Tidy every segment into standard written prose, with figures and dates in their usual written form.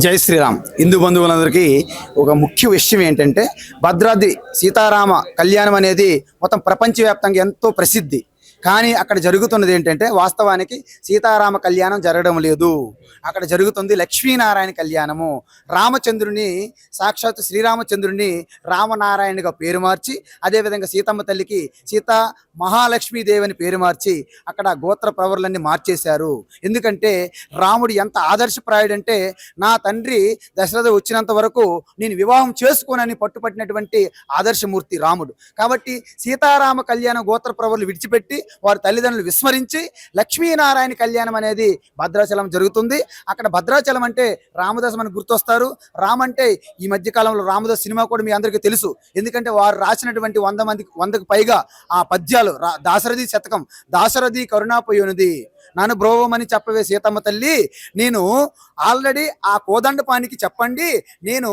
జై శ్రీరామ్. హిందూ బంధువులందరికీ ఒక ముఖ్య విషయం ఏంటంటే, భద్రాద్రి సీతారామ కళ్యాణం అనేది మొత్తం ప్రపంచవ్యాప్తంగా ఎంతో ప్రసిద్ధి. కానీ అక్కడ జరుగుతున్నది ఏంటంటే, వాస్తవానికి సీతారామ కళ్యాణం జరగడం లేదు. అక్కడ జరుగుతుంది లక్ష్మీనారాయణ కళ్యాణము. రామచంద్రుని, సాక్షాత్ శ్రీరామచంద్రుని రామనారాయణగా పేరు మార్చి, అదేవిధంగా సీతమ్మ తల్లికి సీతా మహాలక్ష్మీదేవి అని పేరు మార్చి అక్కడ గోత్ర ప్రవరులన్నీ మార్చేశారు. ఎందుకంటే రాముడు ఎంత ఆదర్శప్రాయుడంటే, నా తండ్రి దశరథ వచ్చినంత వరకు నేను వివాహం చేసుకోనని పట్టుపట్టినటువంటి ఆదర్శమూర్తి రాముడు. కాబట్టి సీతారామ కళ్యాణం గోత్ర ప్రవరులు విడిచిపెట్టి వారి తల్లిదండ్రులు విస్మరించి లక్ష్మీనారాయణ కళ్యాణం అనేది భద్రాచలం జరుగుతుంది. అక్కడ భద్రాచలం అంటే రామదాస్ మనకు గుర్తొస్తారు. రామ్ అంటే ఈ మధ్య కాలంలో రామదాస్ సినిమా కూడా మీ అందరికీ తెలుసు. ఎందుకంటే వారు రాసినటువంటి 100కు పైగా ఆ పద్యాలు, దాశరథి శతకం, దాశరథి కరుణాపయోనిది నన్ను బ్రోవమని చెప్పవే సీతమ్మ తల్లి, నేను ఆల్రెడీ ఆ కోదండపానికి చెప్పండి, నేను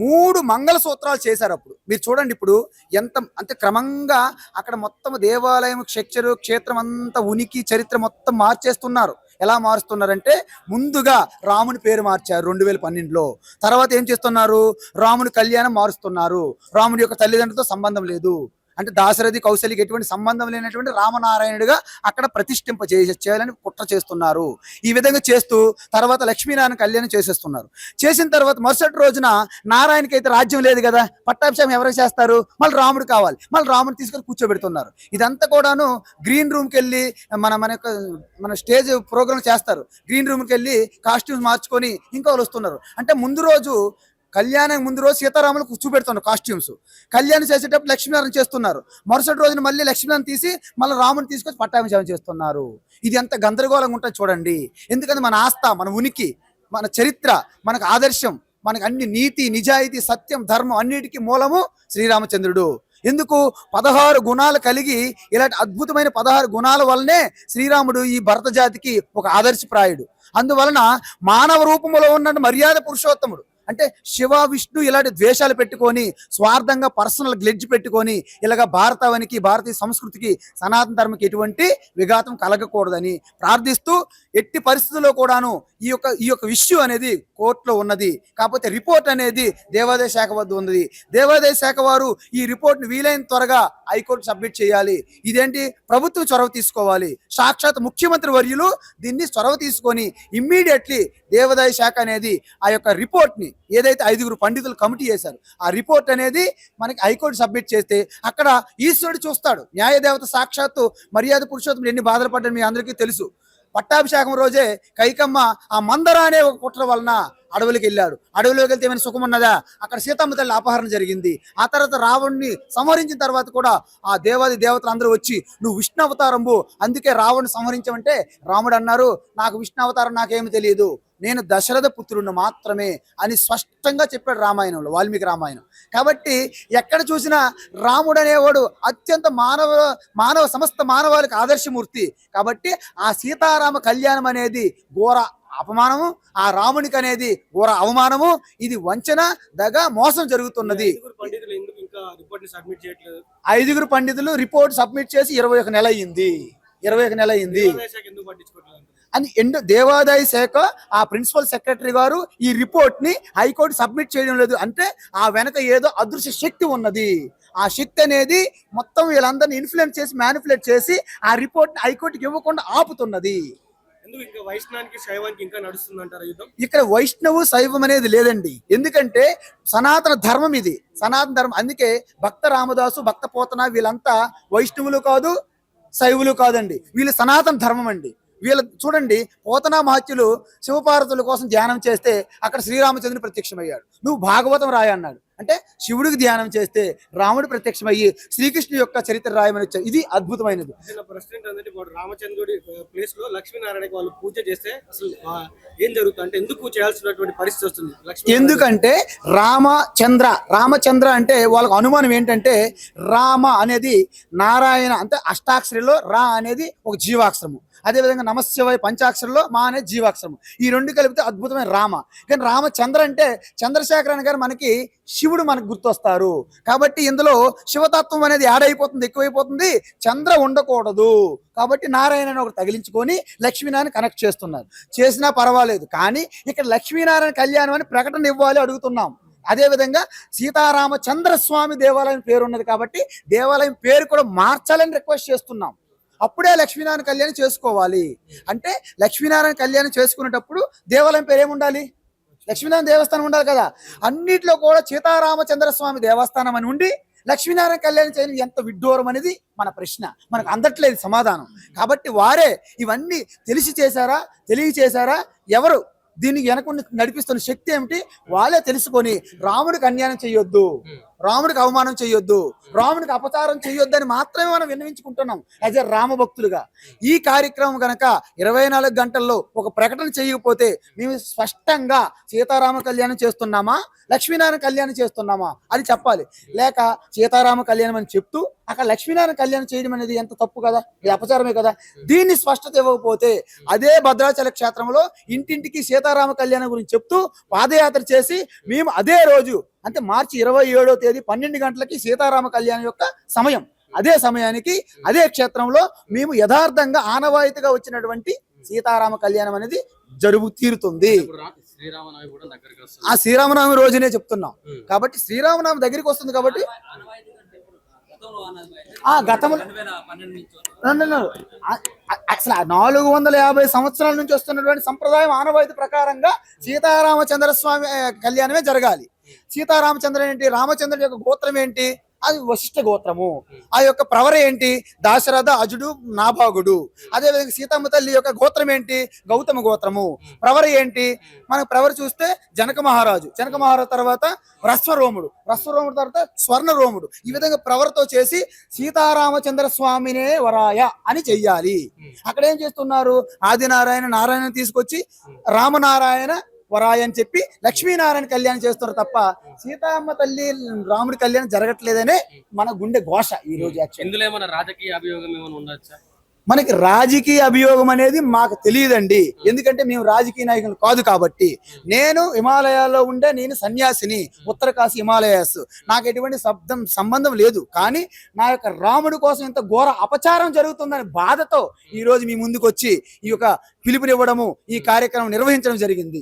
3 మంగళ సూత్రాలు చేశారు. అప్పుడు మీరు చూడండి, ఇప్పుడు ఎంత అంటే క్రమంగా అక్కడ మొత్తం దేవాలయం, క్షేత్రం అంతా ఉనికి చరిత్ర మొత్తం మార్చేస్తున్నారు. ఎలా మారుస్తున్నారంటే, ముందుగా రాముని పేరు మార్చారు 2012లో. తర్వాత ఏం చేస్తున్నారు, రాముని కళ్యాణం మారుస్తున్నారు. రాముడి యొక్క తల్లిదండ్రులతో సంబంధం లేదు, అంటే దాశరథి కౌశలికి ఎటువంటి సంబంధం లేనటువంటి రామనారాయణుడిగా అక్కడ ప్రతిష్ఠింప చేయాలని కుట్ర చేస్తున్నారు. ఈ విధంగా చేస్తూ తర్వాత లక్ష్మీనారాయణ కళ్యాణం చేసేస్తున్నారు. చేసిన తర్వాత మరుసటి రోజున నారాయణకి అయితే రాజ్యం లేదు కదా, పట్టాభిషేకం ఎవరికి చేస్తారు, మళ్ళీ రాముడు కావాలి, మళ్ళీ రాముడు తీసుకొని కూర్చోబెడుతున్నారు. ఇదంతా కూడాను గ్రీన్ రూమ్కి వెళ్ళి మన స్టేజ్ ప్రోగ్రామ్ చేస్తారు. గ్రీన్ రూమ్కి వెళ్ళి కాస్ట్యూమ్స్ మార్చుకొని ఇంకా వాళ్ళు వస్తున్నారు. అంటే ముందు రోజు కళ్యాణం ముందు రోజు సీతారాములు కూర్చోబెడుతున్నారు కాస్ట్యూమ్స్, కళ్యాణం చేసేటప్పుడు లక్ష్మీనారాయణ చేస్తున్నారు. మరుసటి రోజున మళ్ళీ లక్ష్మీనారాయణ తీసి మళ్ళీ రాముని తీసుకొచ్చి పట్టాభిషేకం చేస్తున్నారు. ఇది ఎంత గందరగోళంగా ఉంటుంది చూడండి. ఎందుకంటే మన ఆస్థ, మన ఉనికి, మన చరిత్ర, మనకు ఆదర్శం, మనకు అన్ని నీతి, నిజాయితీ, సత్యం, ధర్మం అన్నిటికీ మూలము శ్రీరామచంద్రుడు. ఎందుకు 16 గుణాలు కలిగి, ఇలాంటి అద్భుతమైన 16 గుణాల వల్లనే శ్రీరాముడు ఈ భరత జాతికి ఒక ఆదర్శప్రాయుడు. అందువలన మానవ రూపంలో ఉన్న మర్యాద పురుషోత్తముడు. అంటే శివ, విష్ణు ఇలాంటి ద్వేషాలు పెట్టుకొని, స్వార్థంగా పర్సనల్ గ్లెడ్జ్ పెట్టుకొని, ఇలాగ భారతావనికి, భారతీయ సంస్కృతికి, సనాతన ధర్మకి ఎటువంటి విఘాతం కలగకూడదని ప్రార్థిస్తూ, ఎట్టి పరిస్థితుల్లో కూడాను ఈ యొక్క ఇష్యూ అనేది కోర్టులో ఉన్నది. కాకపోతే రిపోర్ట్ అనేది దేవాదాయ శాఖ వద్ద ఉన్నది. దేవాదాయ శాఖ వారు ఈ రిపోర్ట్ని వీలైన త్వరగా హైకోర్టు సబ్మిట్ చేయాలి. ఇదేంటి, ప్రభుత్వం చొరవ తీసుకోవాలి. సాక్షాత్ ముఖ్యమంత్రి వర్యులు దీన్ని చొరవ తీసుకొని ఇమ్మీడియట్లీ దేవాదాయ శాఖ అనేది ఆ యొక్క రిపోర్ట్ని, ఏదైతే 5 పండితులు కమిటీ చేశారు, ఆ రిపోర్ట్ అనేది మనకి హైకోర్టు సబ్మిట్ చేస్తే అక్కడ ఈశ్వరుడు చూస్తాడు. న్యాయదేవత సాక్షాత్తు మర్యాద పురుషోత్తముడు ఎన్ని బాధలు పడ్డాడు మీ అందరికీ తెలుసు. పట్టాభిషేకం రోజే కైకమ్మ ఆ మందర అనే ఒక కుట్ర వలన అడవులకు వెళ్ళాడు. అడవిలోకి వెళ్తే ఏమైనా సుఖం ఉన్నదా, అక్కడ సీతమ్మ తల్లి అపహరణ జరిగింది. ఆ తర్వాత రావణ్ణి సంహరించిన తర్వాత కూడా ఆ దేవాది దేవతలు అందరూ వచ్చి, నువ్వు విష్ణు అవతారంబు, అందుకే రావణ్ణి సంహరించమంటే రాముడు అన్నారు, నాకు విష్ణు అవతారం నాకేమి తెలియదు, నేను దశరథ పుత్రుడిని మాత్రమే అని స్పష్టంగా చెప్పాడు రామాయణంలో, వాల్మీకి రామాయణం. కాబట్టి ఎక్కడ చూసినా రాముడు అనేవాడు అత్యంత మానవ సమస్త మానవాళికి ఆదర్శమూర్తి. కాబట్టి ఆ సీతారామ కళ్యాణం అనేది ఘోర అపమానము, ఆ రామునికి అనేది ఘోర అవమానము. ఇది వంచన, దగ, మోసం జరుగుతున్నది. 5 పండితులు రిపోర్ట్ సబ్మిట్ చేసి 21 నెల అయింది. అని దేవాదాయ శాఖ ఆ ప్రిన్సిపల్ సెక్రటరీ గారు ఈ రిపోర్ట్ ని హైకోర్టు సబ్మిట్ చేయడం లేదు. అంటే ఆ వెనక ఏదో అదృశ్య శక్తి ఉన్నది. ఆ శక్తి అనేది మొత్తం వీళ్ళందరినీ ఇన్ఫ్లుయెన్స్ చేసి, మ్యానిపులేట్ చేసి ఆ రిపోర్ట్ ని హైకోర్టుకి ఇవ్వకుండా ఆపుతున్నది. ఇక్కడ వైష్ణవు శైవం అనేది లేదండి. ఎందుకంటే సనాతన ధర్మం ఇది, సనాతన ధర్మం. అందుకే భక్త రామదాసు, భక్త పోతన వీళ్ళంతా వైష్ణవులు కాదు, శైవులు కాదండి, వీళ్ళు సనాతన ధర్మం అండి. వీళ్ళ చూడండి, పోతనా మహత్యులు శివపార్వతుల కోసం ధ్యానం చేస్తే అక్కడ శ్రీరామచంద్రుడు ప్రత్యక్షమయ్యాడు. నువ్వు భాగవతం రాయ అన్నాడు. అంటే శివుడికి ధ్యానం చేస్తే రాముడు ప్రత్యక్షమయ్యి శ్రీకృష్ణుడి యొక్క చరిత్ర రాయమని వచ్చారు. ఇది అద్భుతమైనది. రామచంద్రుడి ప్లేస్ లో లక్ష్మీనారాయణకి వాళ్ళు పూజ చేస్తే అసలు ఏం జరుగుతుంది, అంటే ఎందుకు చేయాల్సినటువంటి పరిస్థితి వస్తుంది? ఎందుకంటే రామచంద్ర అంటే వాళ్ళకు అనుమానం ఏంటంటే, రామ అనేది నారాయణ అంటే అష్టాక్షరిలో రా అనేది ఒక జీవాక్షరము. అదేవిధంగా నమశివాయ పంచాక్షరంలో మా అనేది జీవాక్షరం. ఈ రెండు కలిపితే అద్భుతమైన రామ. కానీ రామచంద్ర అంటే చంద్రశేఖరన్ గారు మనకి శివుడు మనకు గుర్తొస్తారు. కాబట్టి ఇందులో శివతత్వం అనేది యాడ్ అయిపోతుంది, ఎక్కువైపోతుంది, చంద్ర ఉండకూడదు. కాబట్టి నారాయణ ఒకటి తగిలించుకొని లక్ష్మీనారాయణ కనెక్ట్ చేస్తున్నారు. చేసినా పర్వాలేదు, కానీ ఇక్కడ లక్ష్మీనారాయణ కళ్యాణం అని ప్రకటన ఇవ్వాలి అడుగుతున్నాం. అదేవిధంగా సీతారామచంద్రస్వామి దేవాలయం పేరు ఉన్నది కాబట్టి దేవాలయం పేరు కూడా మార్చాలని రిక్వెస్ట్ చేస్తున్నాం. అప్పుడే లక్ష్మీనారాయణ కళ్యాణం చేసుకోవాలి. అంటే లక్ష్మీనారాయణ కళ్యాణం చేసుకునేటప్పుడు దేవాలయం పేరు ఏముండాలి? లక్ష్మీనారాయణ దేవస్థానం ఉండాలి కదా. అన్నిట్లో కూడా సీతారామచంద్రస్వామి దేవస్థానం అని ఉండి లక్ష్మీనారాయణ కళ్యాణం చేయడం ఎంత విడ్డూరం అనేది మన ప్రశ్న. మనకు అందట్లేదు సమాధానం. కాబట్టి వారే ఇవన్నీ తెలిసి చేశారా, తెలియచేశారా, ఎవరు దీన్ని వెనక నడిపిస్తున్న శక్తి ఏమిటి వాళ్ళే తెలుసుకొని రాముడికి అన్యాయం చేయొద్దు, రాముడికి అవమానం చేయొద్దు, రాముడికి అపచారం చేయొద్దు అని మాత్రమే మనం విన్నవించుకుంటున్నాం యాజ్ ఎ రామభక్తులుగా. ఈ కార్యక్రమం కనుక 24 గంటల్లో ఒక ప్రకటన చేయకపోతే మేము స్పష్టంగా సీతారామ కళ్యాణం చేస్తున్నామా, లక్ష్మీనారాయణ కళ్యాణం చేస్తున్నామా అని చెప్పాలి. లేక సీతారామ కళ్యాణం అని చెప్తూ అక్కడ లక్ష్మీనారాయణ కళ్యాణం చేయడం అనేది ఎంత తప్పు కదా, ఇది అపచారమే కదా. దీన్ని స్పష్టత ఇవ్వకపోతే అదే భద్రాచల క్షేత్రంలో ఇంటింటికి సీతారామ కళ్యాణం గురించి చెప్తూ పాదయాత్ర చేసి మేము అదే రోజు అంటే మార్చి 27వ తేదీ 12 గంటలకి సీతారామ కళ్యాణం యొక్క సమయం, అదే సమయానికి అదే క్షేత్రంలో మేము యథార్థంగా ఆనవాయితీగా వచ్చినటువంటి సీతారామ కళ్యాణం అనేది జరుగు తీరుతుంది. ఆ శ్రీరామనవమి రోజునే చెప్తున్నాం కాబట్టి శ్రీరామనవమి దగ్గరికి వస్తుంది కాబట్టి గతంలో అసలు 450 సంవత్సరాల నుంచి వస్తున్నటువంటి సంప్రదాయం ఆనవాయితీ ప్రకారంగా సీతారామచంద్రస్వామి కళ్యాణమే జరగాలి. సీతారామచంద్ర ఏంటి, రామచంద్రుడి యొక్క గోత్రం ఏంటి, అది వశిష్ఠ గోత్రము. ఆ యొక్క ప్రవర ఏంటి, దాశరథ, అజుడు, నాభాగుడు. అదేవిధంగా సీతమ్మ తల్లి యొక్క గోత్రం ఏంటి, గౌతమ గోత్రము. ప్రవర ఏంటి, మనకు ప్రవర చూస్తే జనక మహారాజు, జనక మహారాజు తర్వాత రస్వరోముడు, రస్వరోముడు తర్వాత స్వర్ణరోముడు. ఈ విధంగా ప్రవరతో చేసి సీతారామచంద్ర స్వామినే వరాయ అని చెయ్యాలి. అక్కడ ఏం చేస్తున్నారు, ఆదినారాయణ నారాయణ తీసుకొచ్చి రామనారాయణ వరాయ అని చెప్పి లక్ష్మీనారాయణ కళ్యాణం చేస్తున్నారు తప్ప సీతమ్మ తల్లి రాముడి కళ్యాణం జరగట్లేదనే మన గుండె ఘోష ఈ రోజు. ఇందులో ఏమైనా రాజకీయ అభియోగం ఏమైనా ఉండొచ్చా? మనకి రాజకీయ అభియోగం అనేది మాకు తెలియదండి, ఎందుకంటే మేము రాజకీయ నాయకులు కాదు కాబట్టి. నేను హిమాలయాల్లో ఉండే నేను సన్యాసిని, ఉత్తరకాశీ హిమాలయాస్, నాకు ఎటువంటి సంబంధం లేదు. కానీ నా యొక్క రాముడి కోసం ఇంత ఘోర అపచారం జరుగుతుందని బాధతో ఈ రోజు మీ ముందుకు వచ్చి ఈ యొక్క పిలుపునివ్వడము, ఈ కార్యక్రమం నిర్వహించడం జరిగింది.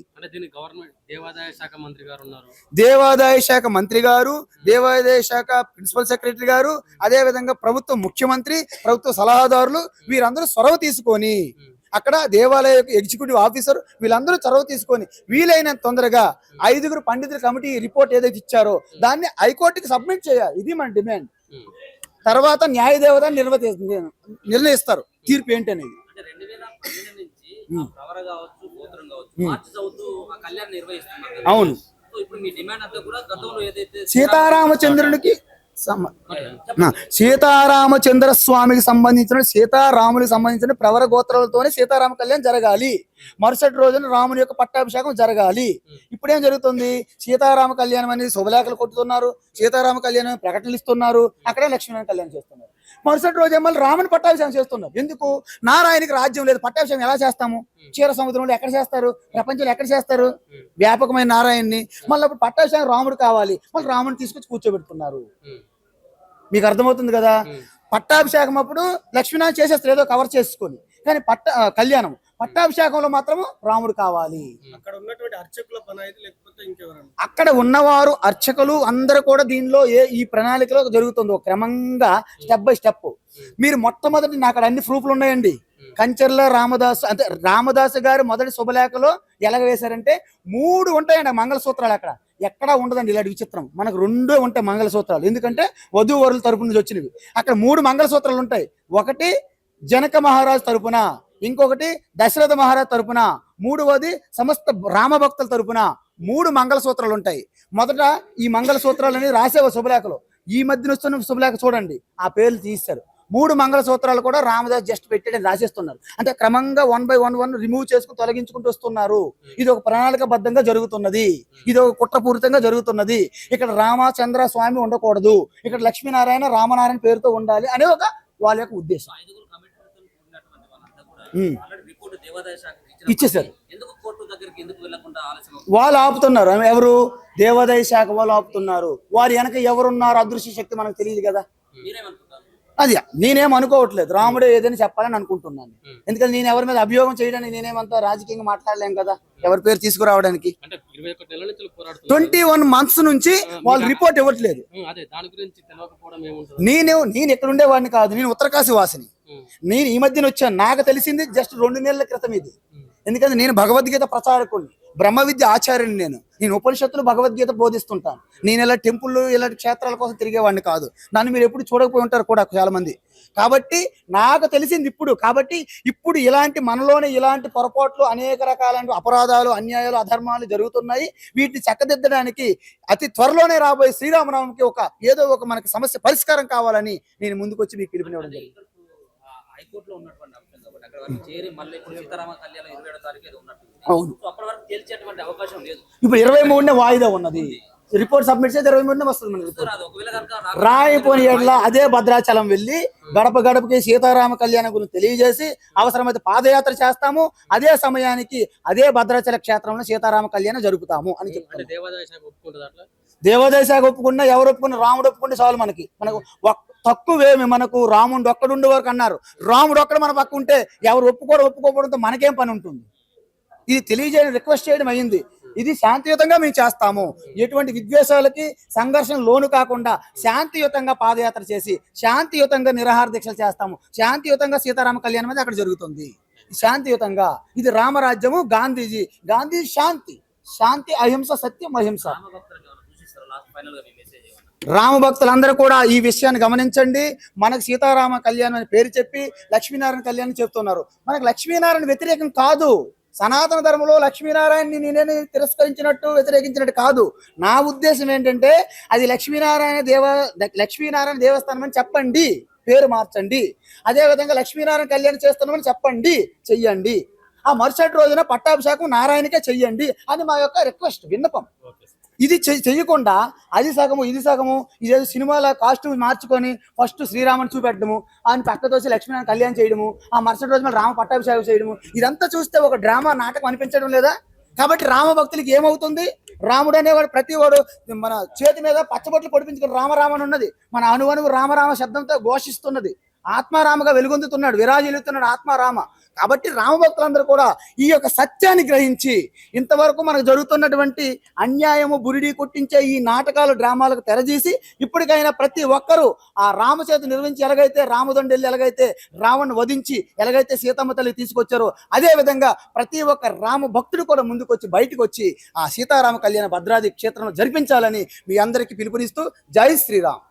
దేవాదాయ శాఖ మంత్రి గారు ఉన్నారు, దేవాదాయ శాఖ మంత్రి గారు, దేవాదాయ శాఖ ప్రిన్సిపల్ సెక్రటరీ గారు, అదే విధంగా ప్రభుత్వ ముఖ్యమంత్రి, ప్రభుత్వ సలహాదారులు వీరందరూ చొరవ తీసుకొని అక్కడ దేవాలయ ఎగ్జిక్యూటివ్ ఆఫీసర్ వీళ్ళందరూ చొరవ తీసుకొని వీలైనంత తొందరగా 5 పండితుల కమిటీ రిపోర్ట్ ఏదైతే ఇచ్చారో దాన్ని హైకోర్టుకి సబ్మిట్ చేయాలి. ఇది మన డిమాండ్. తర్వాత న్యాయదేవత నిర్ణయిస్తారు తీర్పు ఏంటి అనేది. అవును, సీతారామచంద్రునికి సీతారామచంద్ర స్వామికి సంబంధించిన సీతారామునికి సంబంధించిన ప్రవర గోత్రాలతోనే సీతారామ కళ్యాణం జరగాలి. మరుసటి రోజున రాముని యొక్క పట్టాభిషేకం జరగాలి. ఇప్పుడేం జరుగుతుంది, సీతారామ కళ్యాణం అనేది శుభలేఖలు కొట్టుతున్నారు, సీతారామ కళ్యాణం ప్రకటనలు ఇస్తున్నారు, అక్కడే లక్ష్మీనారాయణ కళ్యాణం చేస్తున్నారు. మరుసటి రోజు ఏమో రాముని పట్టాభిషేకం చేస్తున్నారు. ఎందుకు, నారాయణకి రాజ్యం లేదు, పట్టాభిషేకం ఎలా చేస్తాము, క్షీర సముద్రంలో ఎక్కడ చేస్తారు, ప్రపంచంలో ఎక్కడ చేస్తారు, వ్యాపకమైన నారాయణని. మళ్ళీ అప్పుడు పట్టాభిషేకం రాముడు కావాలి, మళ్ళీ రాముని తీసుకొచ్చి కూర్చోబెడుతున్నారు. మీకు అర్థమవుతుంది కదా. పట్టాభిషేకం అప్పుడు లక్ష్మీనారాయణ చేసేస్తారు ఏదో కవర్ చేసుకొని, కానీ కళ్యాణం పట్టాభిషేకంలో మాత్రం రాముడు కావాలి. అక్కడ ఉన్నటువంటి అర్చకుల పని అయితే లేకపోతే ఇంకెవరైనా అక్కడ ఉన్నవారు అర్చకులు అందరూ కూడా దీనిలో ఈ ప్రణాళికలో జరుగుతుంది క్రమంగా స్టెప్ బై స్టెప్. మీరు మొట్టమొదటి నాకు అక్కడ అన్ని ప్రూఫ్లు ఉన్నాయండి. కంచర్ల రామదాసు అంటే రామదాసు గారు మొదటి శుభలేఖలో ఎలాగ వేశారంటే 3 ఉంటాయండి మంగళసూత్రాలు. అక్కడ ఎక్కడా ఉండదండి ఇలాంటి విచిత్రం. మనకు 2 ఉంటాయి మంగళసూత్రాలు, ఎందుకంటే వధూవరుల తరపు నుంచి వచ్చినవి. అక్కడ 3 మంగళసూత్రాలు ఉంటాయి. ఒకటి జనక మహారాజు తరపున, ఇంకొకటి దశరథ మహారాజు తరపున, 3వది సమస్త రామభక్తుల తరపున 3 మంగళసూత్రాలు ఉంటాయి. మొదట ఈ మంగళసూత్రాలు అనేది రాసేవ శుభలేఖలో. ఈ మధ్యన వస్తున్న శుభలేఖ చూడండి, ఆ పేర్లు తీస్తారు. 3 మంగళసూత్రాలు కూడా రామదాస్ జస్ట్ పెట్టాడని రాసేస్తున్నారు. అంటే క్రమంగా 1 by 1 రిమూవ్ చేసుకుని తొలగించుకుంటూ వస్తున్నారు. ఇది ఒక ప్రణాళికబద్ధంగా జరుగుతున్నది, ఇది ఒక కుట్రపూరితంగా జరుగుతున్నది. ఇక్కడ రామచంద్ర స్వామి ఉండకూడదు, ఇక్కడ లక్ష్మీనారాయణ రామనారాయణ పేరుతో ఉండాలి అనే ఒక వాళ్ళ యొక్క ఉద్దేశం. ఉమ్. ఆల్రెడీ రిపోర్ట్ దేవాదాయ శాఖ ఇచ్చేశారు. ఎందుకు కోర్టు దగ్గరికి ఎందుకు వెళ్లకుండా ఆలస్యం వాళ్ళు ఆపుతున్నారు. ఎవరు? దేవాదాయ శాఖ వాళ్ళు ఆపుతున్నారు. వారి వెనక ఎవరున్నారు అదృశ్య శక్తి మనకు తెలియదు కదా. మీరేమనుకుంటారు? అది నేనేం అనుకోవట్లేదు. రాముడే ఏదైనా చెప్పాలని అనుకుంటున్నాను. ఎందుకంటే నేను ఎవరి మీద అభియోగం చేయడానికి నేనేమంతా రాజకీయంగా మాట్లాడలేం కదా, ఎవరి పేరు తీసుకురావడానికి. అంటే 21 నెలల నుంచి పోరాడుతున్నారు. 21 months నుంచి వాళ్ళు రిపోర్ట్ ఇవ్వట్లేదు. అదే దాని గురించి తెలియకపోవడం ఏముంటుంది? నేను ఎక్కడ ఉండేవాడిని కాదు. నేను ఉత్తరకాశీ వాసిని. నేను ఈ మధ్యన వచ్చాను. నాకు తెలిసింది జస్ట్ 2 నెలల క్రితం ఇది. ఎందుకంటే నేను భగవద్గీత ప్రచారకుడిని, బ్రహ్మ విద్య ఆచార్యుని. నేను ఉపనిషత్తులు భగవద్గీత బోధిస్తుంటాను. నేను ఇలా టెంపుల్ ఇలాంటి క్షేత్రాల కోసం తిరిగేవాడిని కాదు. నన్ను మీరు ఎప్పుడు చూడకపోయి ఉంటారు కూడా చాలా మంది. కాబట్టి నాకు తెలిసింది ఇప్పుడు. కాబట్టి ఇప్పుడు ఇలాంటి మనలోనే ఇలాంటి పొరపాట్లు, అనేక రకాలైన అపరాధాలు, అన్యాయాలు, అధర్మాలు జరుగుతున్నాయి. వీటిని చక్కదిద్దడానికి అతి త్వరలోనే రాబోయే శ్రీరామనవమికి ఏదో ఒక మనకి సమస్య పరిష్కారం కావాలని నేను ముందుకొచ్చి మీకు పిలుపునివ్వడం జరిగింది. హైకోర్టులో ఉన్నటువంటి అంశం కాబట్టి అక్కడ వరకు చేరి మళ్ళీ ఇప్పుడు సీతారామ కళ్యాణం 27వ తారీఖు ఏదో ఉన్నట్టు. అవును. సో అప్పటి వరకు తేల్చేటువంటి అవకాశం లేదు. ఇప్పుడు 23నే వాయిదా ఉన్నది. రిపోర్ట్ సబ్మిట్ చేస్తే 23నే వస్తుంది మన రిపోర్ట్. రాదు. ఒకవేళ కనుక రాయపోని ఏళ్ళ అదే భద్రాచలం వెళ్ళి గడప గడపకి సీతారామ కళ్యాణం గురించి తెలియజేసి అవసరమైతే పాదయాత్ర చేస్తాము. అదే సమయానికి అదే భద్రాచల క్షేత్రంలో సీతారామ కళ్యాణం జరుపుతాము అని చెప్తారు. అంటే దేవాదాయ శాఖ ఒప్పుకుంటుంది అట్లా. దేవాదాయ శాఖ ఒప్పుకున్నా, ఎవరు ఒప్పుకున్నా, రాముడు ఒప్పుకుంటే చాలు. మనకు తక్కువేమి. మనకు రాముడు ఒక్కడుండే వరకు అన్నారు. రాముడు ఒక్కడ మన పక్క ఉంటే ఎవరు ఒప్పుకోవడంతో మనకేం పని ఉంటుంది? ఇది తెలియజేయడం, రిక్వెస్ట్ చేయడం అయింది. ఇది శాంతియుతంగా మేము చేస్తాము. ఎటువంటి విద్వేషాలకి సంఘర్షణ లోను కాకుండా శాంతియుతంగా పాదయాత్ర చేసి శాంతియుతంగా నిరాహార దీక్షలు చేస్తాము. శాంతియుతంగా సీతారామ కళ్యాణం అనేది అక్కడ జరుగుతుంది. శాంతియుతంగా. ఇది రామరాజ్యము. గాంధీ శాంతి అహింస, సత్యం అహింస. రామ భక్తులందరూ కూడా ఈ విషయాన్ని గమనించండి. మనకు సీతారామ కళ్యాణం అని పేరు చెప్పి లక్ష్మీనారాయణ కళ్యాణం చెప్తున్నారు. మనకు లక్ష్మీనారాయణ వ్యతిరేకం కాదు. సనాతన ధర్మంలో లక్ష్మీనారాయణని నేనే తిరస్కరించినట్టు, వ్యతిరేకించినట్టు కాదు. నా ఉద్దేశం ఏంటంటే అది లక్ష్మీనారాయణ దేవస్థానం అని చెప్పండి, పేరు మార్చండి. అదేవిధంగా లక్ష్మీనారాయణ కళ్యాణం చేస్తున్నామని చెప్పండి, చెయ్యండి. ఆ మరుసటి రోజున పట్టాభిషేకం నారాయణకే చెయ్యండి అని మా యొక్క రిక్వెస్ట్, విన్నపం. ఇది చెయ్యకుండా అది సగము ఇది సగము, ఇదేదో సినిమాల కాస్ట్యూమ్ మార్చుకొని ఫస్ట్ శ్రీరాముని చూపెట్టడము, ఆయన పక్కతోసి లక్ష్మీనారాయణ కళ్యాణం చేయడము, ఆ మరుసటి రోజు మళ్ళీ రామ పట్టాభిషేకం చేయడము, ఇదంతా చూస్తే ఒక డ్రామా నాటకం అనిపించడం లేదా? కాబట్టి రామ భక్తులకి ఏమవుతుంది? రాముడు అనేవాడు ప్రతివాడు మన చేతి మీద పచ్చబొట్లు పొడిపించుకుని రామరామని ఉన్నది. మన అణువణువు రామరామ శబ్దంతో ఘోషిస్తున్నది. ఆత్మారామగా వెలుగొందుతున్నాడు, విరాజిల్లుతున్నాడు ఆత్మారామ. కాబట్టి రామభక్తులందరూ కూడా ఈ యొక్క సత్యాన్ని గ్రహించి ఇంతవరకు మనకు జరుగుతున్నటువంటి అన్యాయము, బురిడి కొట్టించే ఈ నాటకాలు, డ్రామాలకు తెరదీసి ఇప్పటికైనా ప్రతి ఒక్కరూ ఆ రామచేతు నిర్వహించి ఎలాగైతే రామదండు వెళ్ళి ఎలాగైతే రావణ్ణి వధించి ఎలాగైతే సీతమ్మ తల్లి తీసుకొచ్చారో అదే విధంగా ప్రతి ఒక్క రామ భక్తుడు కూడా ముందుకొచ్చి బయటకు వచ్చి ఆ సీతారామ కళ్యాణ భద్రాద్రి క్షేత్రంలో జరిపించాలని మీ అందరికీ పిలుపునిస్తూ జై శ్రీరామ్.